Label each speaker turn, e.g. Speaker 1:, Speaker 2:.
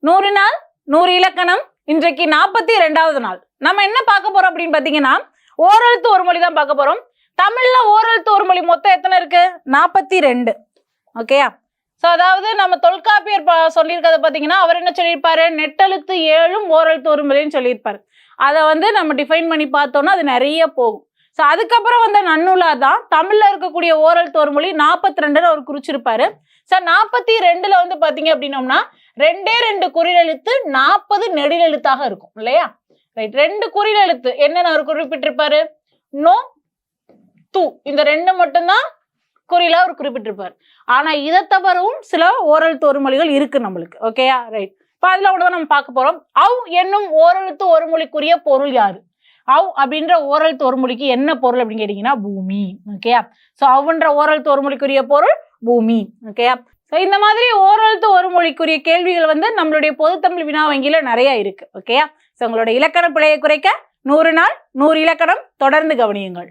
Speaker 1: 100 நாள் 100 இலக்கணம். இன்றைக்கு 42வது நாள். நம்ம என்ன பார்க்க போறோம் அப்படின்னு பாத்தீங்கன்னா, ஓரெழுத்து ஒரு மொழி தான் பார்க்க போறோம். தமிழ்ல ஓரெழுத்து ஒரு மொழி மொத்தம் எத்தனை இருக்கு? 42. ஓகேயா? ஸோ அதாவது நம்ம தொல்காப்பியர் சொல்லியிருக்கிறத பார்த்தீங்கன்னா, அவர் என்ன சொல்லியிருப்பாரு? நெட்டெழுத்து 7 ஓரெழுத்து ஒரு மொழின்னு சொல்லியிருப்பாரு. அதை நம்ம டிஃபைன் பண்ணி பார்த்தோம்னா அது நிறைய போகும். ஸோ அதுக்கப்புறம் நன்னூலார் தான் தமிழ்ல இருக்கக்கூடிய ஓரெழுத்து ஒரு மொழி 42 அவர் குறிச்சிருப்பாரு. ஸோ 42ல பார்த்தீங்க அப்படின்னோம்னா 2 குறிலெழுத்து 40 நெடிலெழுத்தாக இருக்கும் இல்லையா? ரைட். 2 குறிலெழுத்து என்னென்ன அவர் குறிப்பிட்டிருப்பாரு? நோ, து, இந்த 2 மட்டும்தான் குறியில அவர் குறிப்பிட்டிருப்பார். ஆனா இதை தவிரவும் சில ஓரெழுத்து ஒரு மொழிகள் இருக்கு நம்மளுக்கு. ஓகேயா? ரைட். இப்ப அதுல ஒன்று நம்ம பார்க்க போறோம். அவ் என்னும் ஓரெழுத்து ஒரு மொழிக்குரிய பொருள் யாரு? அவ் அப்படின்ற ஓரெழுத்து ஒரு மொழிக்கு என்ன பொருள் அப்படின்னு கேட்டீங்கன்னா பூமி. ஓகேயா? சோ அவ்ன்ற ஓரெழுத்து ஒரு மொழிக்குரிய பொருள் பூமி. ஓகேயா? ஸோ இந்த மாதிரி ஓரெழுத்து ஒரு மொழிக்குரிய கேள்விகள் நம்மளுடைய பொதுத்தமிழ் வினா வங்கியில நிறைய இருக்கு. ஓகேயா? ஸோ உங்களோட இலக்கண பிழையை குறைக்க 100 நாள் 100 இலக்கணம் தொடர்ந்து கவனியுங்கள்.